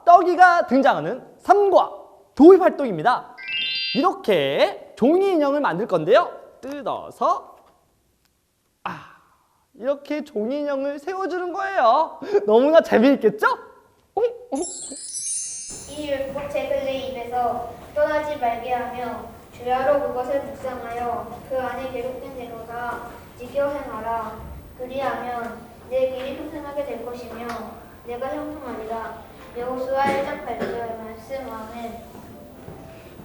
떡이가 등장하는 삼과 도입 활동입니다. 이렇게 종이 인형을 만들 건데요. 뜯어서 이렇게 종이 인형을 세워주는 거예요. 너무나 재미있겠죠? 이 율법책을 내 입에서 떠나지 말게 하며 주야로 그것을 묵상하여 그 안에 기록된 대로 다 지켜 행하라. 그리하면 내 길이 평생하게 될 것이며 내가 형통하리라. 여호수아 1장 8절 말씀. 아멘.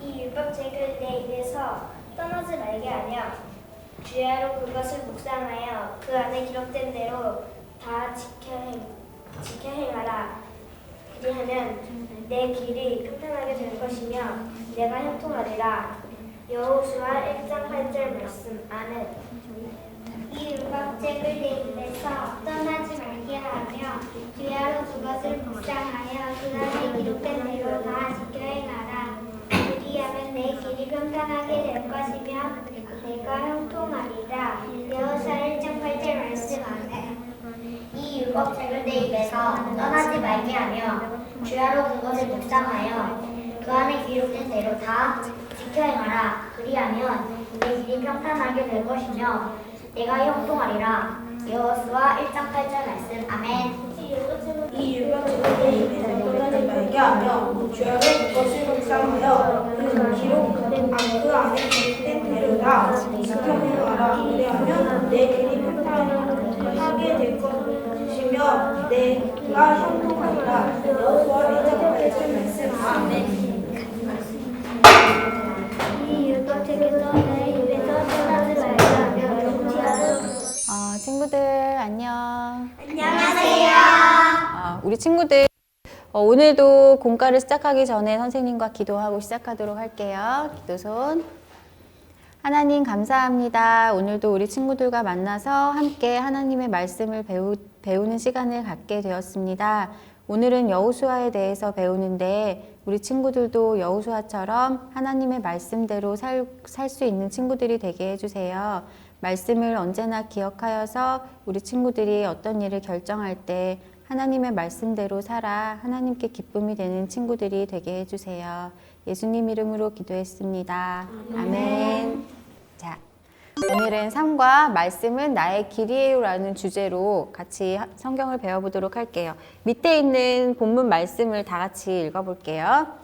이 율법책을 내 입에서 떠나지 말게 하며 주야로 그것을 묵상하여 그 안에 기록된 대로 다 지켜 행하라. 그리하면 내 길이 평탄하게 될 것이며 내가 형통하리라. 여호수아 1장 8절 말씀. 아멘. 이 율법책을 내 입에서 떠나지 말게 하며 주야로 그것을 묵상하여 그 안에 기록된 대로 다 지켜 행하라. 그리하면 내 길이 평탄하게 될 것이며 내가 형통하리라. 여호수아 1장 8절 말씀. 아멘. 이 율법책을 내 입에서 떠나지 말게 하며 주야로 그것을 묵상하여 그 안에 기록된 대로 다 지켜 행하라. 그리하면 내 길이 평탄하게 될 것이며 내가 형통하리라. 여호수아 1장 8절 말씀. 아멘. 이 율법책을 내 입에서 떠나지 말게 하며 주야로 그것을 묵상하여 그 안에 기록된 대로 다 지켜 행하라. 그리하면 내 길이 평탄하게 될 것이며 내가 형통하리라. 여호수아 1장 8절 말씀. 아멘. 이 율법책에서 내 입에서 떠나지 말게 하며 주야로 친구들 안녕. 안녕하세요. 우리 친구들 오늘도 공과를 시작하기 전에 선생님과 기도하고 시작하도록 할게요. 기도손. 하나님 감사합니다. 오늘도 우리 친구들과 만나서 함께 하나님의 말씀을 배우는 시간을 갖게 되었습니다. 오늘은 여호수아에 대해서 배우는데 우리 친구들도 여호수아처럼 하나님의 말씀대로 살 수 있는 친구들이 되게 해주세요. 말씀을 언제나 기억하여서 우리 친구들이 어떤 일을 결정할 때 하나님의 말씀대로 살아 하나님께 기쁨이 되는 친구들이 되게 해주세요. 예수님 이름으로 기도했습니다. 아멘. 자, 오늘은 삶과 말씀은 나의 길이에요라는 주제로 같이 성경을 배워보도록 할게요. 밑에 있는 본문 말씀을 다 같이 읽어볼게요.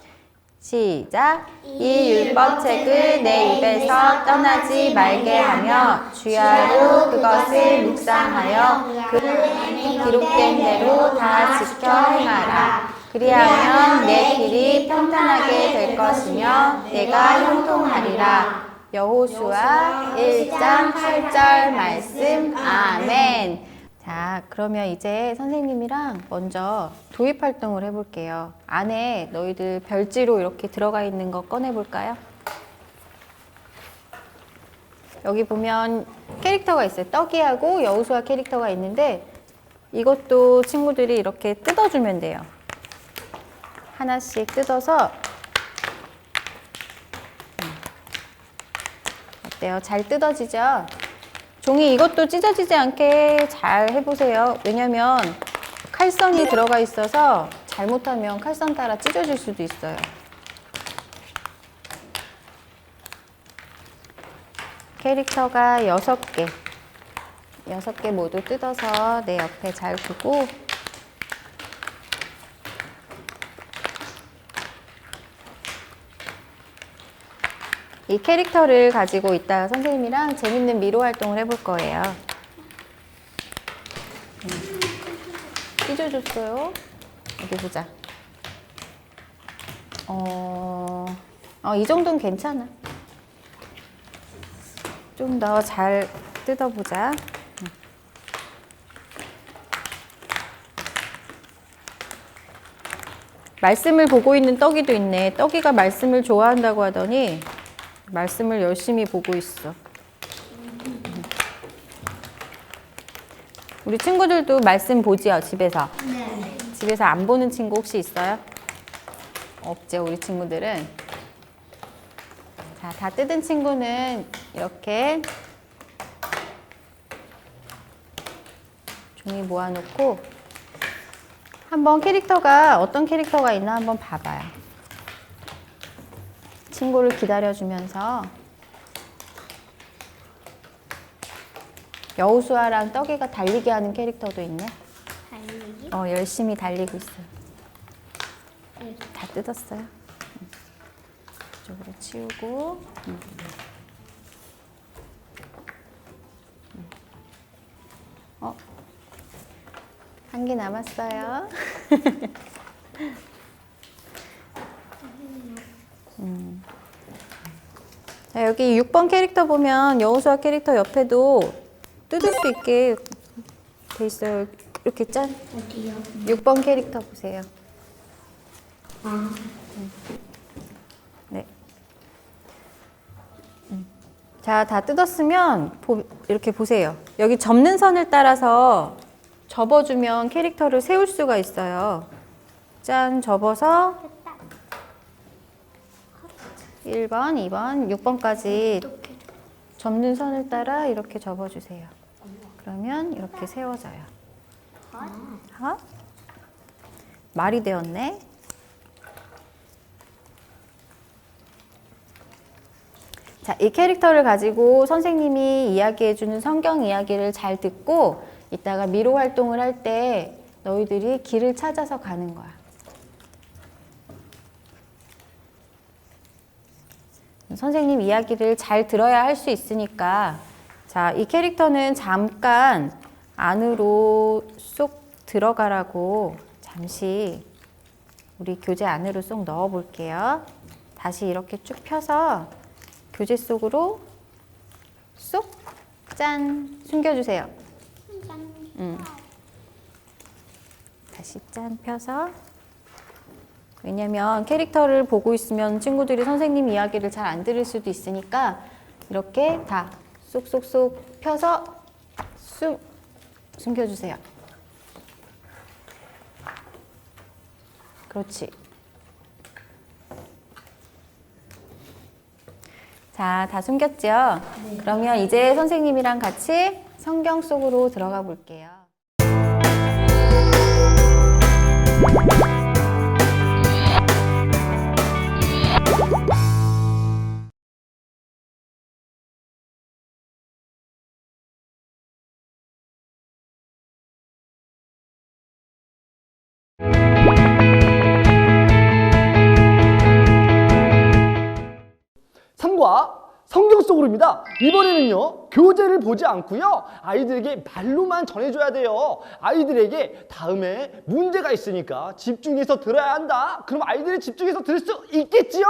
시작. 이 율법책을 내 입에서 떠나지 말게 하며 주야로 그것을 묵상하여 그 안에 기록된 대로 다 지켜 행하라. 그리하면 내 길이 평탄하게 될 것이며 내가 형통하리라. 여호수아 1장 8절 말씀. 아멘. 자, 그러면 이제 선생님이랑 먼저 도입 활동을 해볼게요. 안에 너희들 별지로 이렇게 들어가 있는 거 꺼내볼까요? 여기 보면 캐릭터가 있어요. 떡이하고 여호수아 캐릭터가 있는데 이것도 친구들이 이렇게 뜯어주면 돼요. 하나씩 뜯어서 어때요? 잘 뜯어지죠? 종이 이것도 찢어지지 않게 잘 해보세요. 왜냐면 칼선이 들어가 있어서 잘못하면 칼선 따라 찢어질 수도 있어요. 캐릭터가 6개. 6개 모두 뜯어서 내 옆에 잘 두고 이 캐릭터를 가지고 이따가 선생님이랑 재밌는 미로 활동을 해볼 거예요. 찢어줬어요. 어디 보자. 이 정도는 괜찮아. 좀 더 잘 뜯어보자. 말씀을 보고 있는 떡이도 있네. 떡이가 말씀을 좋아한다고 하더니 말씀을 열심히 보고 있어. 우리 친구들도 말씀 보지요, 집에서? 네. 집에서 안 보는 친구 혹시 있어요? 없죠, 우리 친구들은. 자, 다 뜯은 친구는 이렇게 종이 모아놓고 한번 캐릭터가 어떤 캐릭터가 있나 한번 봐봐요. 친구를 기다려주면서 여우수아랑 떡이가 달리기 하는 캐릭터도 있네. 달리기? 열심히 달리고 있어요. 다 뜯었어요. 이쪽으로 치우고. 한 개 남았어요. 자, 여기 6번 캐릭터 보면 여우수아 캐릭터 옆에도 뜯을 수 있게 돼 있어요. 이렇게 짠. 어디요? 6번 캐릭터 보세요. 네. 자, 다 뜯었으면 이렇게 보세요. 여기 접는 선을 따라서 접어주면 캐릭터를 세울 수가 있어요. 짠, 접어서 1번, 2번, 6번까지 접는 선을 따라 이렇게 접어주세요. 그러면 이렇게 세워져요. 말이 되었네. 자, 이 캐릭터를 가지고 선생님이 이야기해주는 성경 이야기를 잘 듣고 이따가 미로 활동을 할 때 너희들이 길을 찾아서 가는 거야. 선생님 이야기를 잘 들어야 할 수 있으니까 자, 이 캐릭터는 잠깐 안으로 쏙 들어가라고 잠시 우리 교재 안으로 쏙 넣어 볼게요. 다시 이렇게 쭉 펴서 교재 속으로 쏙 짠 숨겨주세요. 다시 짠 펴서 왜냐면 캐릭터를 보고 있으면 친구들이 선생님 이야기를 잘 안 들을 수도 있으니까 이렇게 다 쏙쏙쏙 펴서 숨겨주세요. 그렇지. 자, 다 숨겼죠? 네. 그러면 이제 선생님이랑 같이 성경 속으로 들어가 볼게요. 삼과 성경 속으로입니다. 이번에는요, 교재를 보지 않고요, 아이들에게 말로만 전해줘야 돼요. 아이들에게 다음에 문제가 있으니까 집중해서 들어야 한다. 그럼 아이들이 집중해서 들을 수 있겠지요?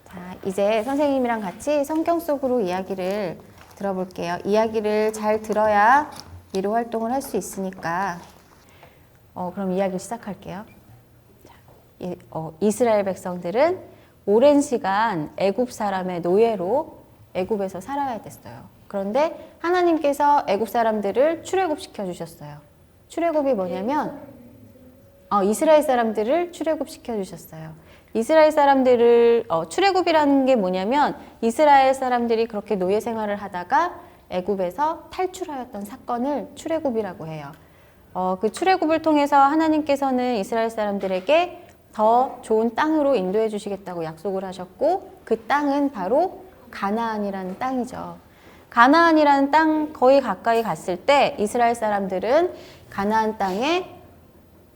자, 이제 선생님이랑 같이 성경 속으로 이야기를 들어볼게요. 이야기를 잘 들어야 미로 활동을 할 수 있으니까 그럼 이야기 시작할게요. 자, 이스라엘 백성들은 오랜 시간 애굽 사람의 노예로 애굽에서 살아야 됐어요. 그런데 하나님께서 애굽 사람들을 출애굽시켜 주셨어요. 출애굽이 뭐냐면 이스라엘 사람들을 출애굽시켜 주셨어요. 이스라엘 사람들을 출애굽이라는 게 뭐냐면 이스라엘 사람들이 그렇게 노예 생활을 하다가 애굽에서 탈출하였던 사건을 출애굽이라고 해요. 그 출애굽을 통해서 하나님께서는 이스라엘 사람들에게 더 좋은 땅으로 인도해 주시겠다고 약속을 하셨고 그 땅은 바로 가나안이라는 땅이죠. 가나안이라는 땅 거의 가까이 갔을 때 이스라엘 사람들은 가나안 땅에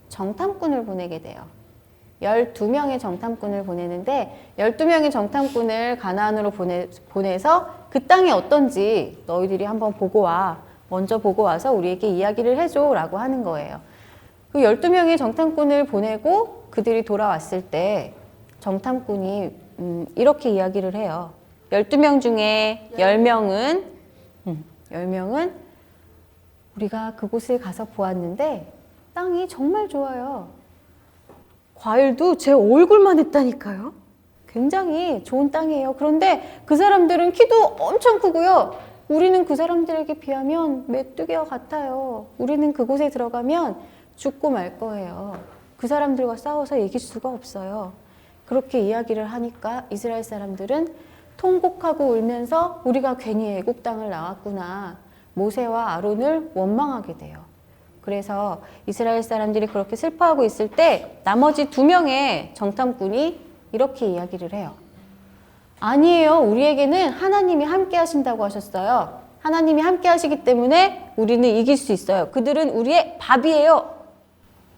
정탐꾼을 보내게 돼요. 12명의 정탐꾼을 보내는데 12명의 정탐꾼을 가나안으로 보내서 그 땅이 어떤지 너희들이 한번 보고 와. 먼저 보고 와서 우리에게 이야기를 해줘 라고 하는 거예요. 그 12명의 정탐꾼을 보내고 그들이 돌아왔을 때 정탐꾼이 이렇게 이야기를 해요. 12명 중에 10명은 우리가 그곳을 가서 보았는데 땅이 정말 좋아요. 과일도 제 얼굴만 했다니까요. 굉장히 좋은 땅이에요. 그런데 그 사람들은 키도 엄청 크고요. 우리는 그 사람들에게 비하면 메뚜기와 같아요. 우리는 그곳에 들어가면 죽고 말 거예요. 그 사람들과 싸워서 이길 수가 없어요. 그렇게 이야기를 하니까 이스라엘 사람들은 통곡하고 울면서 우리가 괜히 애굽 땅을 나왔구나. 모세와 아론을 원망하게 돼요. 그래서 이스라엘 사람들이 그렇게 슬퍼하고 있을 때 나머지 2명의 정탐꾼이 이렇게 이야기를 해요. 아니에요. 우리에게는 하나님이 함께 하신다고 하셨어요. 하나님이 함께 하시기 때문에 우리는 이길 수 있어요. 그들은 우리의 밥이에요.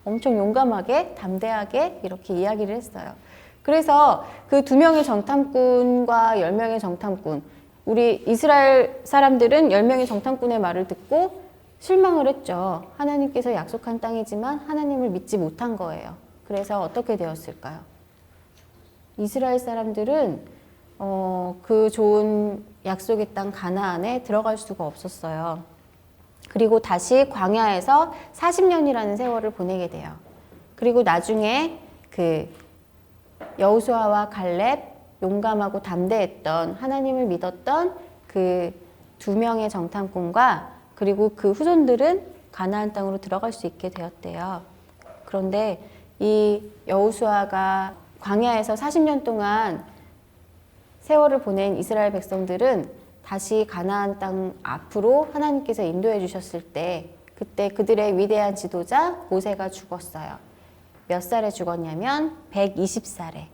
엄청 용감하게, 담대하게 이렇게 이야기를 했어요. 그래서 그 2명의 정탐꾼과 10명의 정탐꾼, 우리 이스라엘 사람들은 10명의 정탐꾼의 말을 듣고 실망을 했죠. 하나님께서 약속한 땅이지만 하나님을 믿지 못한 거예요. 그래서 어떻게 되었을까요? 이스라엘 사람들은 그 좋은 약속의 땅 가나안에 들어갈 수가 없었어요. 그리고 다시 광야에서 40년이라는 세월을 보내게 돼요. 그리고 나중에 그 여호수아와 갈렙, 용감하고 담대했던 하나님을 믿었던 그 2명의 정탐꾼과 그리고 그 후손들은 가나안 땅으로 들어갈 수 있게 되었대요. 그런데 이 여호수아가 광야에서 40년 동안 세월을 보낸 이스라엘 백성들은 다시 가나안 땅 앞으로 하나님께서 인도해 주셨을 때 그때 그들의 위대한 지도자 모세가 죽었어요. 몇 살에 죽었냐면 120살에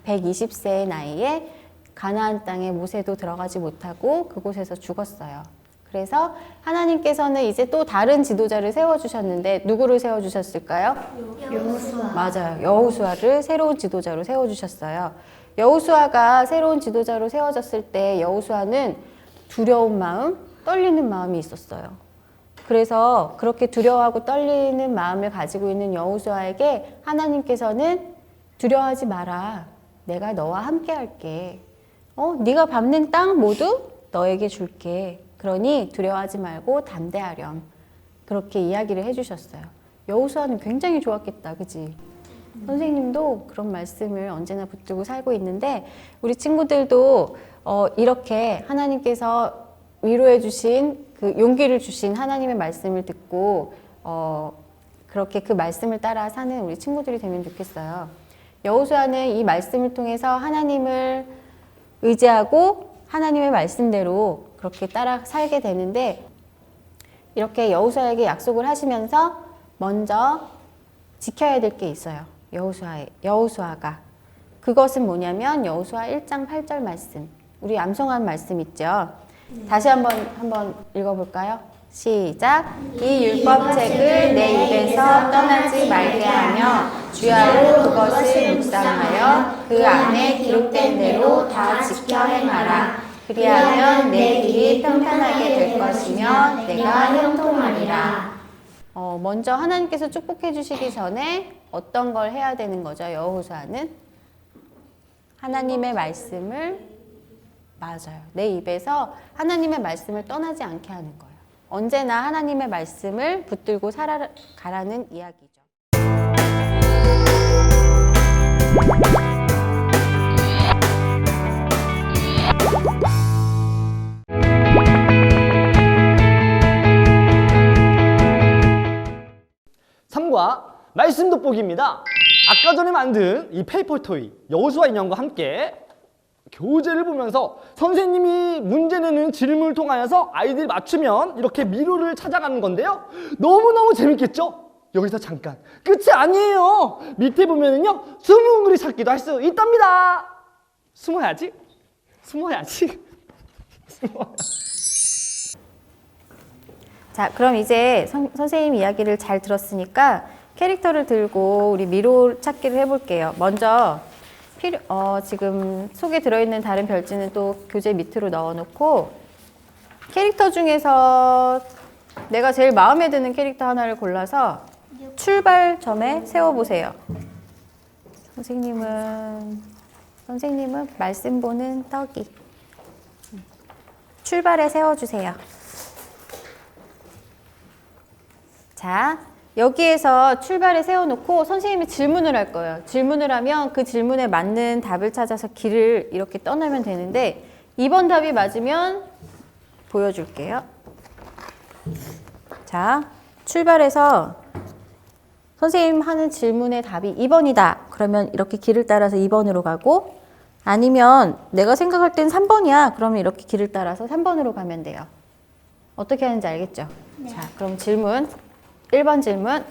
120세의 나이에 가나안 땅에 모세도 들어가지 못하고 그곳에서 죽었어요. 그래서 하나님께서는 이제 또 다른 지도자를 세워주셨는데 누구를 세워주셨을까요? 여호수아. 맞아요. 여호수아를 새로운 지도자로 세워주셨어요. 여호수아가 새로운 지도자로 세워졌을 때 여호수아는 두려운 마음, 떨리는 마음이 있었어요. 그래서 그렇게 두려워하고 떨리는 마음을 가지고 있는 여호수아에게 하나님께서는 두려워하지 마라. 내가 너와 함께 할게. 네가 밟는 땅 모두 너에게 줄게. 그러니 두려워하지 말고 담대하렴. 그렇게 이야기를 해주셨어요. 여호수아는 굉장히 좋았겠다. 그지? 선생님도 그런 말씀을 언제나 붙들고 살고 있는데 우리 친구들도 이렇게 하나님께서 위로해 주신 그 용기를 주신 하나님의 말씀을 듣고 그렇게 그 말씀을 따라 사는 우리 친구들이 되면 좋겠어요. 여호수아는 이 말씀을 통해서 하나님을 의지하고 하나님의 말씀대로 그렇게 따라 살게 되는데 이렇게 여호수아에게 약속을 하시면서 먼저 지켜야 될 게 있어요. 여호수아가 그것은 뭐냐면 여호수아 1장 8절 말씀, 우리 암송한 말씀 있죠. 다시 한번 읽어볼까요? 시작. 이 율법책을 내 입에서 떠나지 말게 하며 주야로 그것을 묵상하여 그 안에 기록된 대로 다 지켜 행하라. 그리하면 내 길이 평탄하게 될 것이며 내가 형통하리라. 먼저 하나님께서 축복해 주시기 전에 어떤 걸 해야 되는 거죠? 여호수아는 하나님의 말씀을 맞아요. 내 입에서 하나님의 말씀을 떠나지 않게 하는 거예요. 언제나 하나님의 말씀을 붙들고 살아가라는 이야기죠. 말씀 돋보기입니다. 아까 전에 만든 이 페이퍼 토이 여호수아 인형과 함께 교재를 보면서 선생님이 문제 내는 질문을 통하여서 아이들이 맞추면 이렇게 미로를 찾아가는 건데요. 너무너무 재밌겠죠? 여기서 잠깐 끝이 아니에요. 밑에 보면은요 숨은 그리 찾기도 할 수 있답니다. 숨어야지. 자, 그럼 이제 선생님 이야기를 잘 들었으니까 캐릭터를 들고 우리 미로 찾기를 해볼게요. 먼저 지금 속에 들어있는 다른 별지는 또 교재 밑으로 넣어놓고 캐릭터 중에서 내가 제일 마음에 드는 캐릭터 하나를 골라서 출발점에 세워보세요. 선생님은 말씀 보는 떡이. 출발에 세워주세요. 자, 여기에서 출발에 세워놓고 선생님이 질문을 할 거예요. 질문을 하면 그 질문에 맞는 답을 찾아서 길을 이렇게 떠나면 되는데 2번 답이 맞으면 보여줄게요. 자, 출발해서 선생님 하는 질문의 답이 2번이다. 그러면 이렇게 길을 따라서 2번으로 가고 아니면 내가 생각할 땐 3번이야. 그러면 이렇게 길을 따라서 3번으로 가면 돼요. 어떻게 하는지 알겠죠? 자, 그럼 질문. 1번 질문.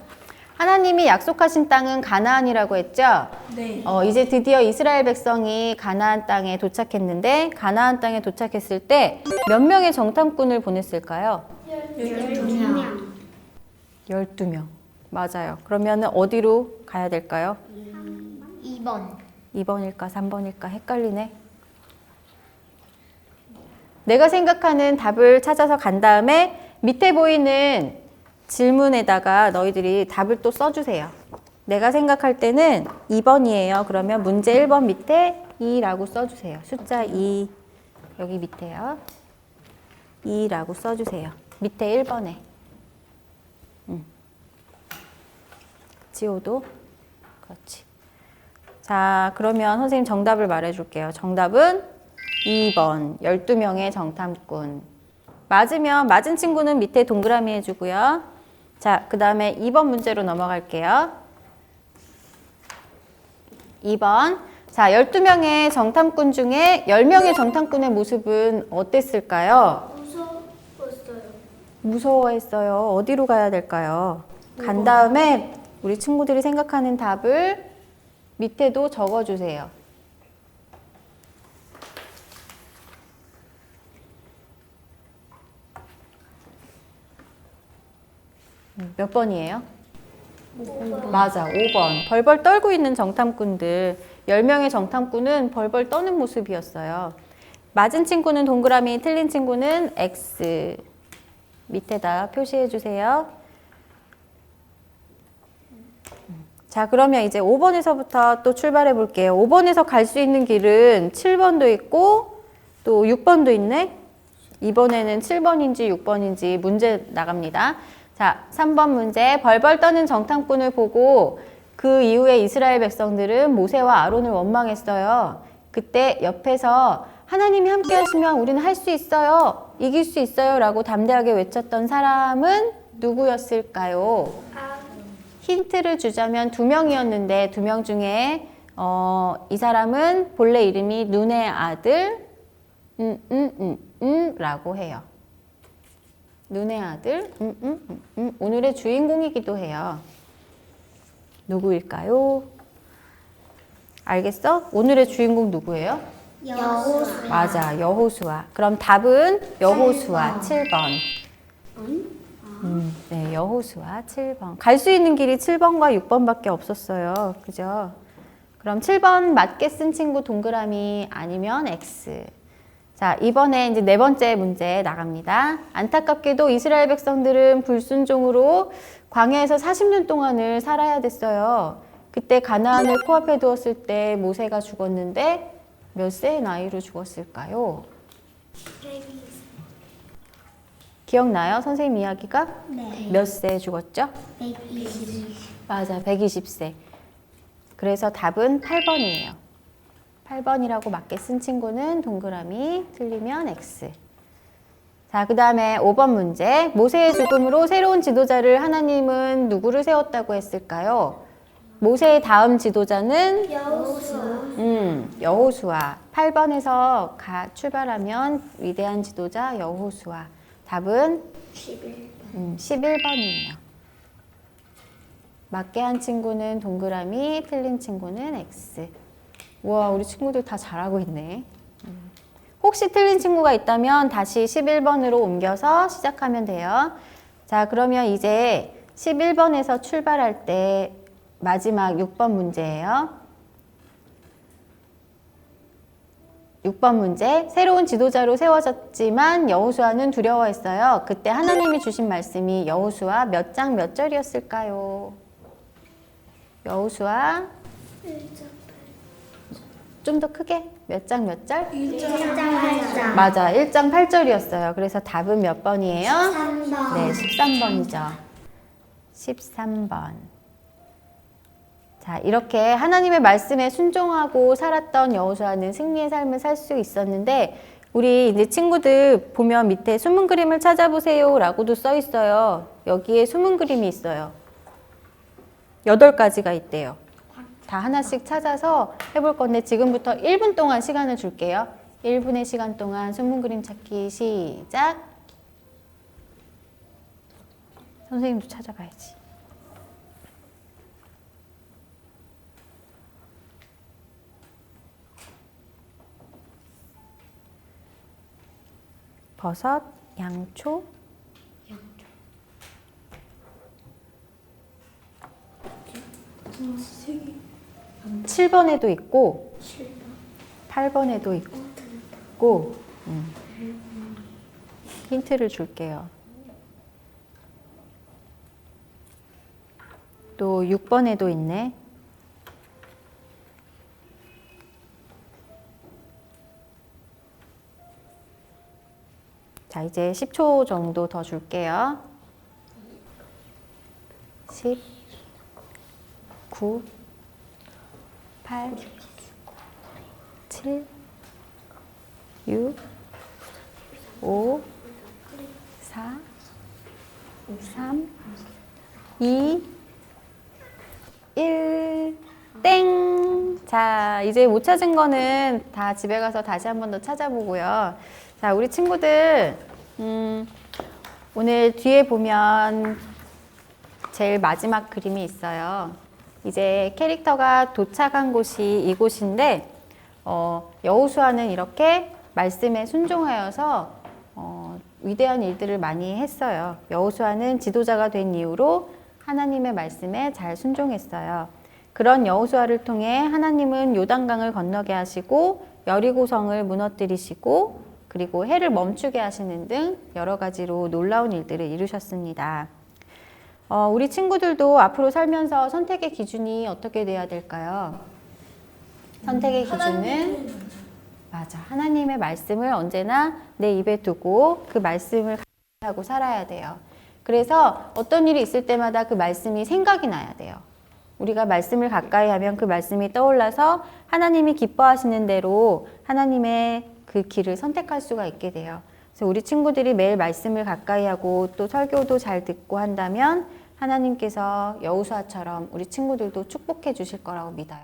하나님이 약속하신 땅은 가나안이라고 했죠? 네. 이제 드디어 이스라엘 백성이 가나안 땅에 도착했는데 가나안 땅에 도착했을 때 몇 명의 정탐꾼을 보냈을까요? 12명. 12명. 맞아요. 그러면 어디로 가야 될까요? 2번. 2번일까 3번일까 헷갈리네. 내가 생각하는 답을 찾아서 간 다음에 밑에 보이는 질문에다가 너희들이 답을 또 써주세요. 내가 생각할 때는 2번이에요. 그러면 문제 1번 밑에 2라고 써주세요. 숫자 2 여기 밑에요. 2라고 써주세요. 밑에 1번에. 지호도 그렇지. 자, 그러면 선생님 정답을 말해줄게요. 정답은 2번 12명의 정탐꾼. 맞으면 맞은 친구는 밑에 동그라미 해주고요. 자, 그 다음에 2번 문제로 넘어갈게요. 2번. 자, 12명의 정탐꾼 중에 10명의 정탐꾼의 모습은 어땠을까요? 무서웠어요. 무서워했어요. 어디로 가야 될까요? 간 다음에 우리 친구들이 생각하는 답을 밑에도 적어주세요. 몇 번이에요? 5번. 맞아, 5번. 벌벌 떨고 있는 정탐꾼들. 10명의 정탐꾼은 벌벌 떠는 모습이었어요. 맞은 친구는 동그라미, 틀린 친구는 X. 밑에다 표시해 주세요. 자, 그러면 이제 5번에서부터 또 출발해 볼게요. 5번에서 갈 수 있는 길은 7번도 있고 또 6번도 있네. 이번에는 7번인지 6번인지 문제 나갑니다. 자, 3번 문제. 벌벌 떠는 정탐꾼을 보고 그 이후에 이스라엘 백성들은 모세와 아론을 원망했어요. 그때 옆에서 하나님이 함께 하시면 우리는 할 수 있어요. 이길 수 있어요. 라고 담대하게 외쳤던 사람은 누구였을까요? 힌트를 주자면 2명이었는데 2명 중에 이 사람은 본래 이름이 눈의 아들 라고 해요. 눈의 아들 오늘의 주인공이기도 해요. 누구일까요? 알겠어? 오늘의 주인공 누구예요? 여호수아. 맞아, 여호수아. 그럼 답은 여호수아 7번. 네, 여호수아 7번. 갈 수 있는 길이 7번과 6번밖에 없었어요. 그죠? 그럼 7번 맞게 쓴 친구 동그라미 아니면 X. 자, 이번에 이제 4번째 문제 나갑니다. 안타깝게도 이스라엘 백성들은 불순종으로 광야에서 40년 동안을 살아야 됐어요. 그때 가나안을 코앞에 두었을 때 모세가 죽었는데 몇 세의 나이로 죽었을까요? 기억나요? 선생님 이야기가? 네. 몇 세에 죽었죠? 120. 맞아, 120세. 그래서 답은 8번이에요. 8번이라고 맞게 쓴 친구는 동그라미, 틀리면 X. 자, 그 다음에 5번 문제. 모세의 죽음으로 새로운 지도자를 하나님은 누구를 세웠다고 했을까요? 모세의 다음 지도자는 여호수아. 8번에서 출발하면 위대한 지도자 여호수아. 답은 11번이에요. 맞게 한 친구는 동그라미, 틀린 친구는 X. 우와, 우리 친구들 다 잘하고 있네. 혹시 틀린 친구가 있다면 다시 11번으로 옮겨서 시작하면 돼요. 자, 그러면 이제 11번에서 출발할 때 마지막 6번 문제예요. 6번 문제. 새로운 지도자로 세워졌지만 여호수아는 두려워했어요. 그때 하나님이 주신 말씀이 여호수아 몇 장 몇 절이었을까요? 여호수아 좀 더 크게 몇 장 몇 절? 1장 8장. 맞아, 1장 8절이었어요. 그래서 답은 몇 번이에요? 3번. 네, 13번이죠. 13번. 자, 이렇게 하나님의 말씀에 순종하고 살았던 여호수아는 승리의 삶을 살 수 있었는데 우리 이제 친구들 보면 밑에 숨은 그림을 찾아보세요 라고도 써 있어요. 여기에 숨은 그림이 있어요. 8가지가 있대요. 다 하나씩 찾아서 해볼 건데 지금부터 1분 동안 시간을 줄게요. 1분의 시간 동안 숨은 그림 찾기 시작. 선생님도 찾아봐야지. 버섯, 양초. 7번에도 있고 8번에도 있고 힌트를 줄게요. 또 6번에도 있네. 자, 이제 10초 정도 더 줄게요. 10, 9, 8, 7, 6, 5, 4, 3, 2, 1, 땡! 자, 이제 못 찾은 거는 다 집에 가서 다시 한 번 더 찾아보고요. 자, 우리 친구들, 오늘 뒤에 보면 제일 마지막 그림이 있어요. 이제 캐릭터가 도착한 곳이 이곳인데, 여호수아는 이렇게 말씀에 순종하여서 위대한 일들을 많이 했어요. 여호수아는 지도자가 된 이후로 하나님의 말씀에 잘 순종했어요. 그런 여호수아를 통해 하나님은 요단강을 건너게 하시고 여리고성을 무너뜨리시고 그리고 해를 멈추게 하시는 등 여러 가지로 놀라운 일들을 이루셨습니다. 우리 친구들도 앞으로 살면서 선택의 기준이 어떻게 돼야 될까요? 선택의 기준은 맞아. 하나님의 말씀을 언제나 내 입에 두고 그 말씀을 하고 살아야 돼요. 그래서 어떤 일이 있을 때마다 그 말씀이 생각이 나야 돼요. 우리가 말씀을 가까이 하면 그 말씀이 떠올라서 하나님이 기뻐하시는 대로 하나님의 그 길을 선택할 수가 있게 돼요. 그래서 우리 친구들이 매일 말씀을 가까이 하고 또 설교도 잘 듣고 한다면 하나님께서 여호수아처럼 우리 친구들도 축복해 주실 거라고 믿어요.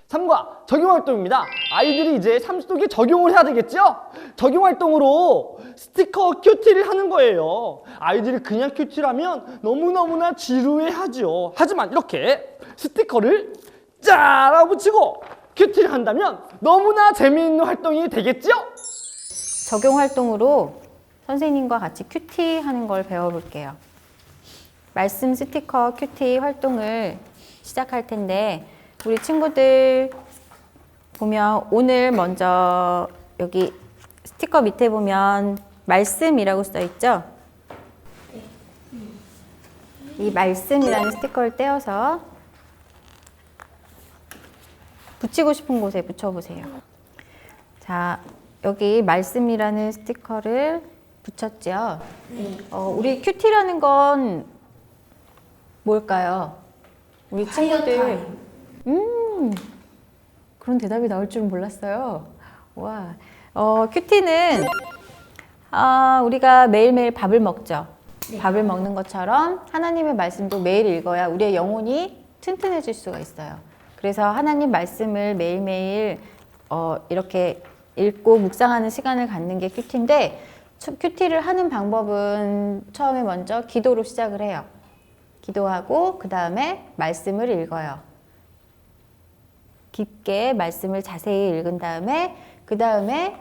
삼과 적용활동입니다. 아이들이 이제 삶 속에 적용을 해야 되겠죠? 적용활동으로 스티커 큐티를 하는 거예요. 아이들이 그냥 큐티를 하면 너무너무나 지루해하죠. 하지만 이렇게 스티커를 짜! 붙이고 큐티를 한다면 너무나 재미있는 활동이 되겠죠? 적용 활동으로 선생님과 같이 큐티 하는 걸 배워볼게요. 말씀 스티커 큐티 활동을 시작할 텐데 우리 친구들 보면 오늘 먼저 여기 스티커 밑에 보면 말씀이라고 써 있죠? 이 말씀이라는 스티커를 떼어서 붙이고 싶은 곳에 붙여보세요. 자, 여기 말씀이라는 스티커를 붙였죠? 우리 큐티라는 건 뭘까요? 우리 친구들 그런 대답이 나올 줄은 몰랐어요. 와, 큐티는 우리가 매일매일 밥을 먹죠. 밥을 먹는 것처럼 하나님의 말씀도 매일 읽어야 우리의 영혼이 튼튼해질 수가 있어요. 그래서 하나님 말씀을 매일매일 이렇게 읽고 묵상하는 시간을 갖는 게 큐티인데 큐티를 하는 방법은 처음에 먼저 기도로 시작을 해요. 기도하고 그 다음에 말씀을 읽어요. 깊게 말씀을 자세히 읽은 다음에 그 다음에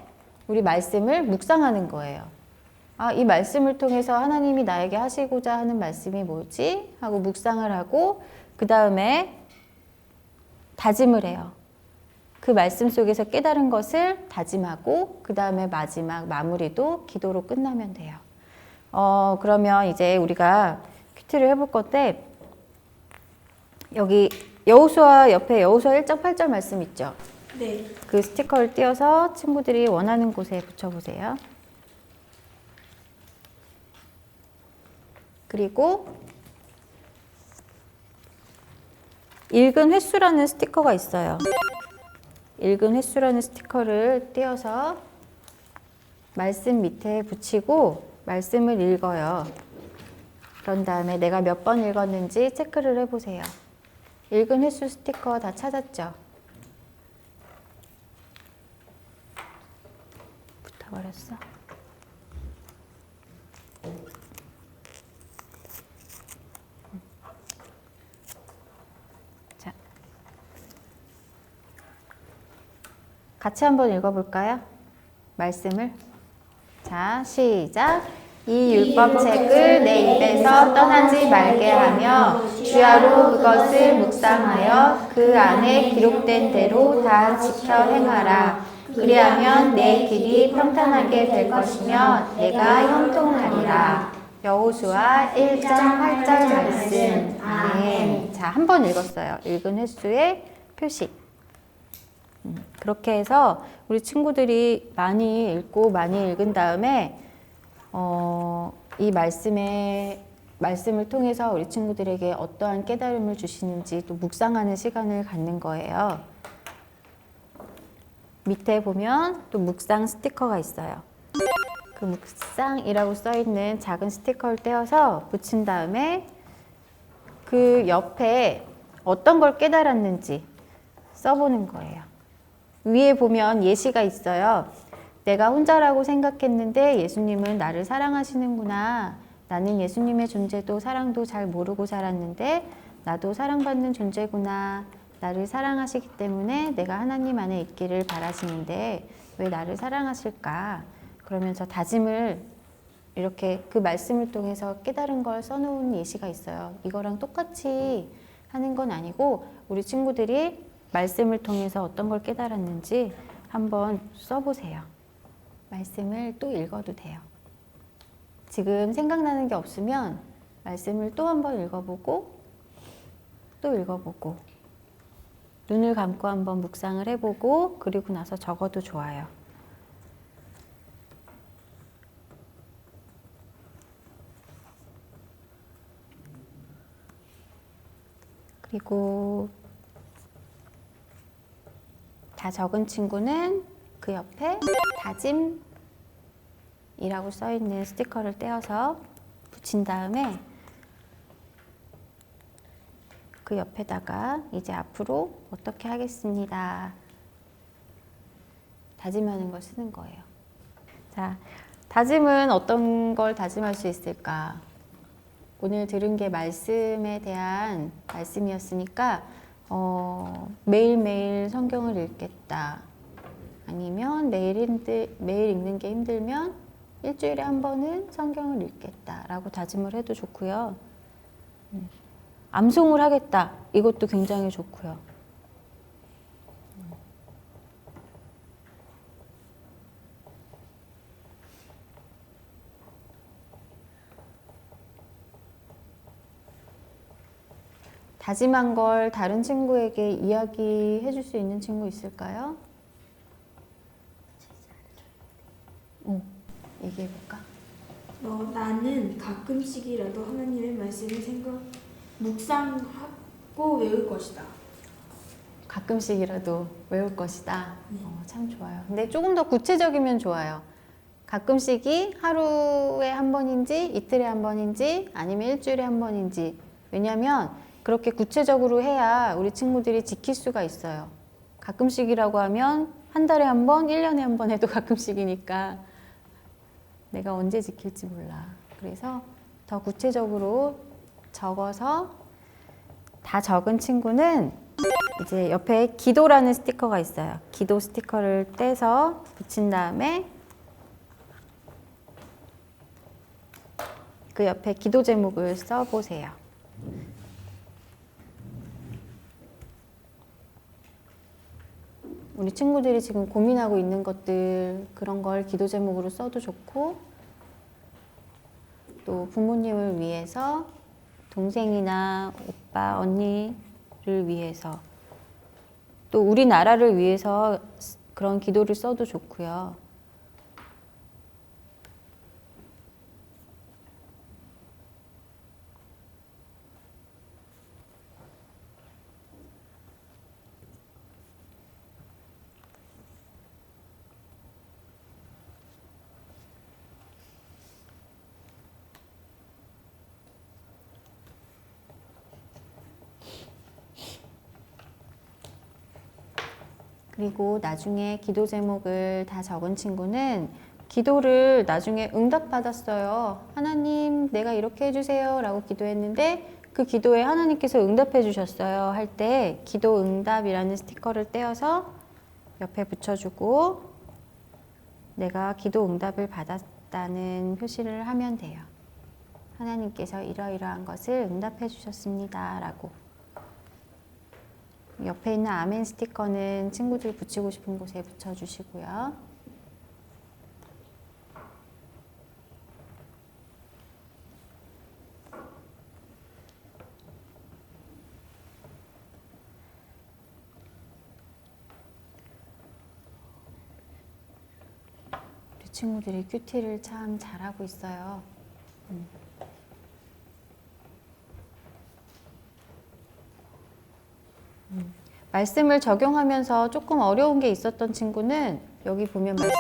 우리 말씀을 묵상하는 거예요. 이 말씀을 통해서 하나님이 나에게 하시고자 하는 말씀이 뭐지? 하고 묵상을 하고 그 다음에 다짐을 해요. 그 말씀 속에서 깨달은 것을 다짐하고 그 다음에 마지막 마무리도 기도로 끝나면 돼요. 그러면 이제 우리가 큐티를 해볼 건데 여기 여호수아 옆에 여호수아 1.8절 말씀 있죠? 네. 그 스티커를 띄어서 친구들이 원하는 곳에 붙여보세요. 그리고 읽은 횟수라는 스티커가 있어요. 읽은 횟수라는 스티커를 띄어서 말씀 밑에 붙이고 말씀을 읽어요. 그런 다음에 내가 몇 번 읽었는지 체크를 해보세요. 읽은 횟수 스티커 다 찾았죠? 붙어버렸어. 자, 같이 한번 읽어볼까요? 말씀을. 자, 시작. 이 율법책을 내 입에서 떠나지 말게 하며 주야로 그것을 묵상하여 그 안에 기록된 대로 다 지켜 행하라. 그리하면 내 길이 평탄하게 될 것이며 내가 형통하리라. 여호수아 1장 8절 말씀. 아멘. 자, 한 번 읽었어요. 읽은 횟수의 표시. 그렇게 해서 우리 친구들이 많이 읽고 많이 읽은 다음에 이 말씀을 통해서 우리 친구들에게 어떠한 깨달음을 주시는지 또 묵상하는 시간을 갖는 거예요. 밑에 보면 또 묵상 스티커가 있어요. 그 묵상이라고 써있는 작은 스티커를 떼어서 붙인 다음에 그 옆에 어떤 걸 깨달았는지 써보는 거예요. 위에 보면 예시가 있어요. 내가 혼자라고 생각했는데 예수님은 나를 사랑하시는구나. 나는 예수님의 존재도 사랑도 잘 모르고 살았는데 나도 사랑받는 존재구나. 나를 사랑하시기 때문에 내가 하나님 안에 있기를 바라시는데 왜 나를 사랑하실까? 그러면서 다짐을 이렇게 그 말씀을 통해서 깨달은 걸 써놓은 예시가 있어요. 이거랑 똑같이 하는 건 아니고 우리 친구들이 말씀을 통해서 어떤 걸 깨달았는지 한번 써보세요. 말씀을 또 읽어도 돼요. 지금 생각나는 게 없으면 말씀을 또 한번 읽어보고 또 읽어보고 눈을 감고 한번 묵상을 해보고 그리고 나서 적어도 좋아요. 그리고 다 적은 친구는 그 옆에 다짐이라고 써있는 스티커를 떼어서 붙인 다음에 그 옆에다가 이제 앞으로 어떻게 하겠습니다. 다짐하는 걸 쓰는 거예요. 자, 다짐은 어떤 걸 다짐할 수 있을까? 오늘 들은 게 말씀에 대한 말씀이었으니까 매일매일 성경을 읽겠다. 아니면 매일 읽는 게 힘들면 일주일에 한 번은 성경을 읽겠다라고 다짐을 해도 좋고요. 암송을 하겠다. 이것도 굉장히 좋고요. 다짐한 걸 다른 친구에게 이야기해 줄 수 있는 친구 있을까요? 얘기해볼까? 나는 가끔씩이라도 하나님의 말씀을 묵상하고 외울 것이다. 가끔씩이라도 외울 것이다. 참 좋아요. 근데 조금 더 구체적이면 좋아요. 가끔씩이 하루에 한 번인지 이틀에 한 번인지 아니면 일주일에 한 번인지. 왜냐하면 그렇게 구체적으로 해야 우리 친구들이 지킬 수가 있어요. 가끔씩이라고 하면 한 달에 한 번, 1년에 한 번 해도 가끔씩이니까 내가 언제 지킬지 몰라. 그래서 더 구체적으로 적어서 다 적은 친구는 이제 옆에 기도라는 스티커가 있어요. 기도 스티커를 떼서 붙인 다음에 그 옆에 기도 제목을 써보세요. 우리 친구들이 지금 고민하고 있는 것들 그런 걸 기도 제목으로 써도 좋고 또 부모님을 위해서 동생이나 오빠, 언니를 위해서 또 우리나라를 위해서 그런 기도를 써도 좋고요. 그리고 나중에 기도 제목을 다 적은 친구는 기도를 나중에 응답받았어요. 하나님, 내가 이렇게 해주세요 라고 기도했는데 그 기도에 하나님께서 응답해 주셨어요 할 때 기도 응답이라는 스티커를 떼어서 옆에 붙여주고 내가 기도 응답을 받았다는 표시를 하면 돼요. 하나님께서 이러이러한 것을 응답해 주셨습니다 라고. 옆에 있는 아멘 스티커는 친구들 붙이고 싶은 곳에 붙여주시고요. 우리 친구들이 큐티를 참 잘하고 있어요. 말씀을 적용하면서 조금 어려운 게 있었던 친구는 여기 보면 말씀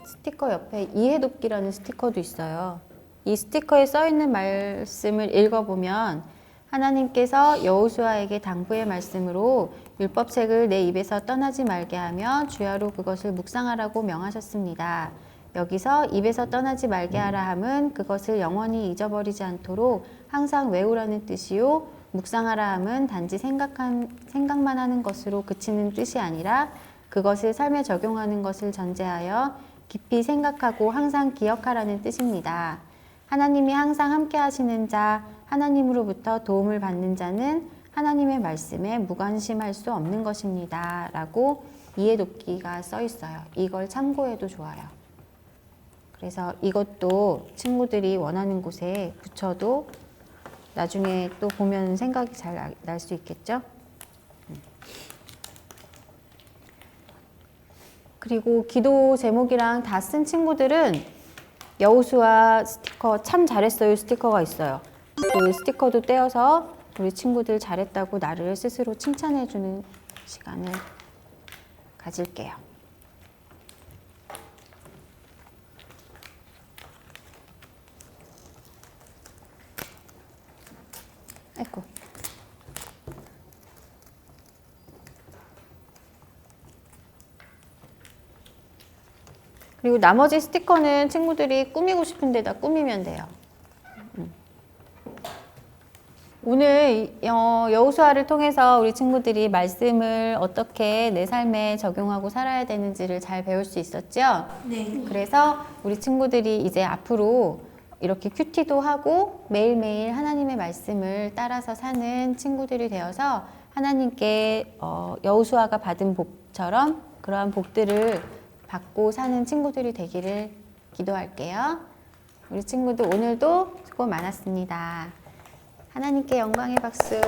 스티커 옆에 이해돕기라는 스티커도 있어요. 이 스티커에 써 있는 말씀을 읽어보면 하나님께서 여호수아에게 당부의 말씀으로 율법책을 내 입에서 떠나지 말게 하며 주야로 그것을 묵상하라고 명하셨습니다. 여기서 입에서 떠나지 말게 하라 함은 그것을 영원히 잊어버리지 않도록 항상 외우라는 뜻이요, 묵상하라 함은 단지 생각만 하는 것으로 그치는 뜻이 아니라 그것을 삶에 적용하는 것을 전제하여 깊이 생각하고 항상 기억하라는 뜻입니다. 하나님이 항상 함께 하시는 자, 하나님으로부터 도움을 받는 자는 하나님의 말씀에 무관심할 수 없는 것입니다 라고 이해돕기가 써 있어요. 이걸 참고해도 좋아요. 그래서 이것도 친구들이 원하는 곳에 붙여도 나중에 또 보면 생각이 잘 날 수 있겠죠? 그리고 기도 제목이랑 다 쓴 친구들은 여호수아 스티커 참 잘했어요 스티커가 있어요. 그 스티커도 떼어서 우리 친구들 잘했다고 나를 스스로 칭찬해주는 시간을 가질게요. 아이고. 그리고 나머지 스티커는 친구들이 꾸미고 싶은 데다 꾸미면 돼요. 오늘 여호수아를 통해서 우리 친구들이 말씀을 어떻게 내 삶에 적용하고 살아야 되는지를 잘 배울 수 있었죠? 네. 그래서 우리 친구들이 이제 앞으로 이렇게 큐티도 하고 매일매일 하나님의 말씀을 따라서 사는 친구들이 되어서 하나님께 여호수아가 받은 복처럼 그러한 복들을 받고 사는 친구들이 되기를 기도할게요. 우리 친구들 오늘도 수고 많았습니다. 하나님께 영광의 박수.